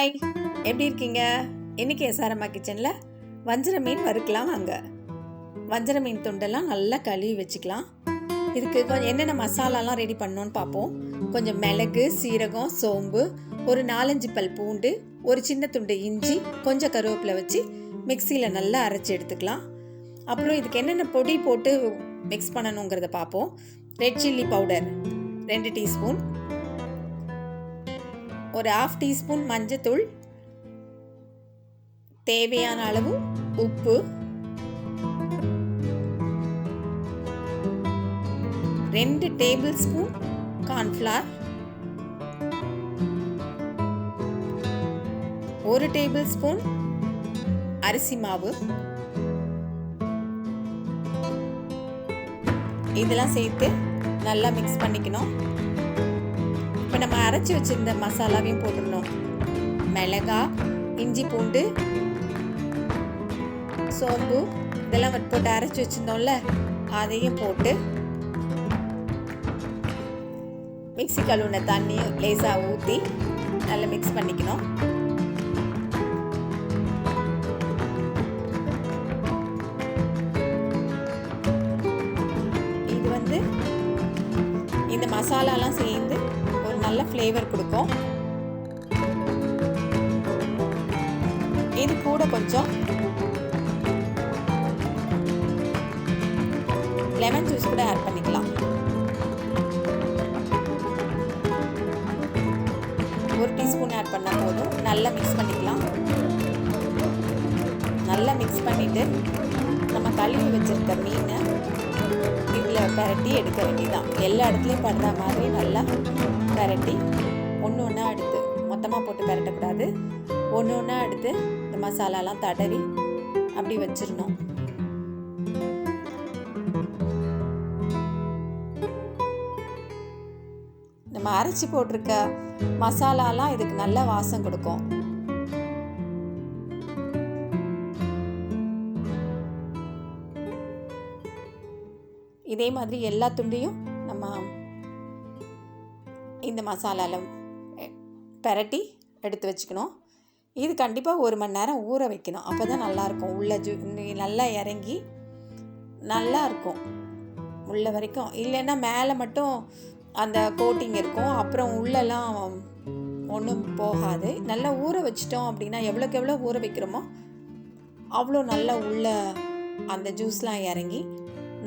Hi, எப்படி இருக்கீங்க? இன்னைக்கு அம்மா கிச்சனில் வஞ்சர மீன் வறுக்கலாம் வாங்க. வஞ்சர மீன் துண்டெல்லாம் நல்லா கழுவி வச்சுக்கலாம். இதுக்கு கொஞ்சம் என்னென்ன மசாலாலாம் ரெடி பண்ணணும்னு பார்ப்போம். கொஞ்சம் மிளகு, சீரகம், சோம்பு, ஒரு 4-5 பல் பூண்டு, ஒரு சின்ன துண்டு இஞ்சி, கொஞ்சம் கருவேப்பிலை வச்சு மிக்சியில் நல்லா அரைச்சி எடுத்துக்கலாம். அப்புறம் இதுக்கு என்னென்ன பொடி போட்டு மிக்ஸ் பண்ணணுங்கிறத பார்ப்போம். ரெட் சில்லி பவுடர் 2 டீஸ்பூன், ஒரு 1/2 டீஸ்பூன் மஞ்சத்தூள், தேவையான அளவு உப்பு, 2 table spoon cornflour, 1 table spoon அரிசி மாவு, இதெல்லாம் சேர்த்து நல்லா மிக்ஸ் பண்ணிக்கணும். இப்போ நம்ம அரைச்சி வச்சிருந்த மசாலாவையும் போட்டுடணும். மிளகா, இஞ்சி, பூண்டு, சோம்பு இதெல்லாம் போட்டு அரைச்சி வச்சிருந்தோம்ல, அதையும் போட்டு மிக்ஸி கழுவுன தண்ணியும் லேசாக ஊற்றி நல்லா மிக்ஸ் பண்ணிக்கணும். இது வந்து இந்த மசாலாலாம் சேர்ந்து ஒரு நல்ல ஃப்ளேவர் கொடுக்கும். இது கூட கொஞ்சம் லெமன் ஜூஸ் கூட ஆட் பண்ணிக்கலாம். 1 டீஸ்பூன் ஆட் பண்ணால் போதும். நல்லா மிக்ஸ் பண்ணிக்கலாம். நல்லா மிக்ஸ் பண்ணிவிட்டு நம்ம கழுவி வச்சுருக்க மீனை இதில் பரட்டி எடுக்க வேண்டியதான். எல்லா இடத்துலையும் படுற மாதிரி நல்லா பரட்டி ஒன்று ஒன்றா எடுத்து, மொத்தமாக போட்டு பரட்டக்கூடாது, ஒன்று ஒன்றா எடுத்து இந்த மசாலாலாம் தடவி அப்படி வச்சிடணும். நம்ம அரைச்சி போட்டிருக்க மசாலாலாம் இதுக்கு நல்ல வாசம் கொடுக்கும். இதே மாதிரி எல்லா துண்டையும் நம்ம இந்த மசாலாவில் பரட்டி எடுத்து வச்சுக்கணும். இது கண்டிப்பாக 1 மணி நேரம் ஊற வைக்கணும். அப்போ தான் நல்லாயிருக்கும். உள்ள நல்லா இறங்கி நல்லாயிருக்கும் உள்ள வரைக்கும். இல்லைன்னா மேலே மட்டும் அந்த கோட்டிங் இருக்கும், அப்புறம் உள்ளெல்லாம் ஒன்றும் போகாது. நல்லா ஊற வச்சிட்டோம் அப்படின்னா, எவ்வளோக்கு எவ்வளோ ஊற வைக்கிறோமோ அவ்வளோ நல்லா உள்ள அந்த ஜூஸ்லாம் இறங்கி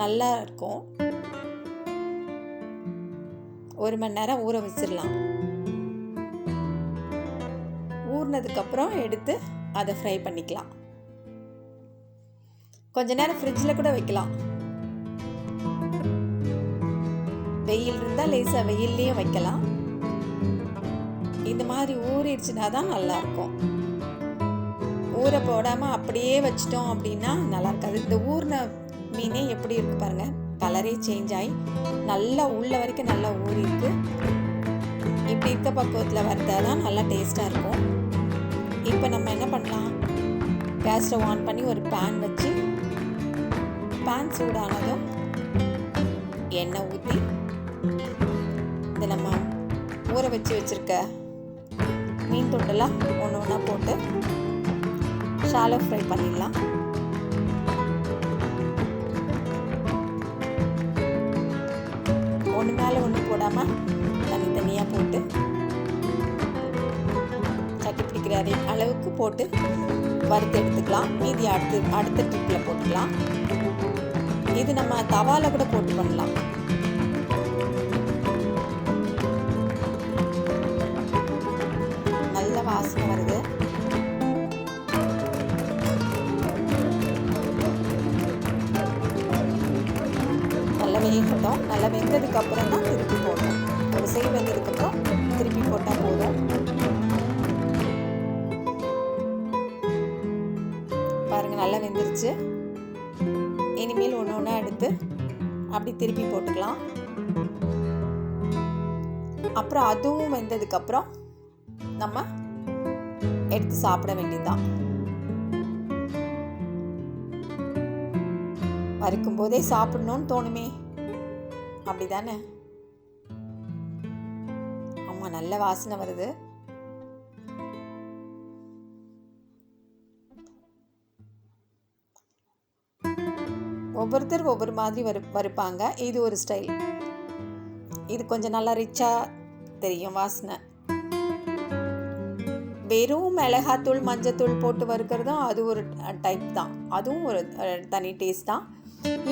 நல்லா இருக்கும். 1 மணி நேரம் ஊற வச்சிடலாம். ஊறினதுக்கப்புறம் எடுத்து அதை ஃப்ரை பண்ணிக்கலாம். கொஞ்ச நேரம் ஃப்ரிட்ஜில் கூட வைக்கலாம். வெயில் இருந்தால் லேசாக வெயில்லையும் வைக்கலாம். இந்த மாதிரி ஊறிடுச்சுன்னா தான் நல்லாயிருக்கும். ஊற போடாமல் அப்படியே வச்சிட்டோம் அப்படின்னா நல்லா இருக்காது. இந்த ஊறின மீனே எப்படி இருக்கு பாருங்க, கலரே சேஞ்ச் ஆகி நல்லா உள்ள வரைக்கும் நல்லா ஊறி இருக்கு. இப்படி இருக்க பக்குவத்தில் வறுத்தா தான் நல்லா டேஸ்ட்டாக இருக்கும். இப்போ நம்ம என்ன பண்ணலாம், கேஸ் ஸ்டவ் ஆன் பண்ணி ஒரு பேன் வச்சு, பேன் சூடானதும் எண்ணெய் ஊற்றி இதை நம்ம ஊற வச்சுருக்க மீன் துண்டெல்லாம் ஒன்று ஒன்றா போட்டு ஷாலோ ஃப்ரை பண்ணிடலாம். ஒன்று மேலே ஒன்று போடாமல் தனித்தனியாக போட்டு சட்டி பிடிக்கிற அளவுக்கு போட்டு வறுத்து எடுத்துக்கலாம். மீதி அடுத்த ட்ரிப்பில் போட்டுக்கலாம். இது நம்ம தவாவில் கூட போட்டு பண்ணலாம். நல்ல வாசனை வருது. நல்லா வேகட்டும். நல்லா வெந்ததுக்கப்புறம் தான் திருப்பி போடணும். ஒரு சைடு வெந்ததுக்கப்புறம் திருப்பி போட்டால் போதும். பாருங்கள், நல்லா வெந்துருச்சு. இனிமேல் ஒன்று ஒன்றா எடுத்து அப்படி திருப்பி போட்டுக்கலாம். அப்புறம் அதுவும் வெந்ததுக்கப்புறம் நம்ம எடுத்து சாப்பிட வேண்டியதுதான். வறுக்கும் போதே சாப்பிடணும்னு தோணுமே, அப்படிதானே? ஆமாம், நல்ல வாசனை வருது. ஒவ்வொருத்தருக்கு ஒவ்வொரு மாதிரி வறுப்பாங்க. இது ஒரு ஸ்டைல். இது கொஞ்சம் நல்லா ரிச்சாக தெரியும் வாசனை. வெறும் மிளகாத்தூள் மஞ்சத்தூள் போட்டு வறுக்கிறதும் அது ஒரு டைப் தான். அதுவும் ஒரு தனி டேஸ்ட் தான்.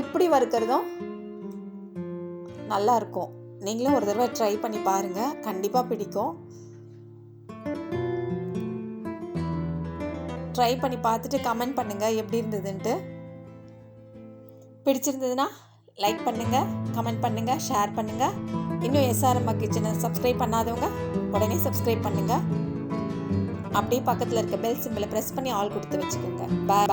இப்படி வறுக்கிறதும் நல்லா இருக்கும். நீங்களும் ஒரு தடவை ட்ரை பண்ணி பாருங்கள், கண்டிப்பாக பிடிக்கும். ட்ரை பண்ணி பார்த்துட்டு கமெண்ட் பண்ணுங்கள் எப்படி இருந்ததுன்ட்டு. பிடிச்சிருந்ததுன்னா லைக் பண்ணுங்கள், கமெண்ட் பண்ணுங்கள், ஷேர் பண்ணுங்கள். இன்னும் அம்மா கிச்சனை சப்ஸ்கிரைப் பண்ணாதவங்க உடனே சப்ஸ்கிரைப் பண்ணுங்கள். அப்படியே பக்கத்தில் இருக்க பெல் சிம்பிளை ப்ரெஸ் பண்ணி ஆல் கொடுத்து வச்சுக்கோங்க. பாய்.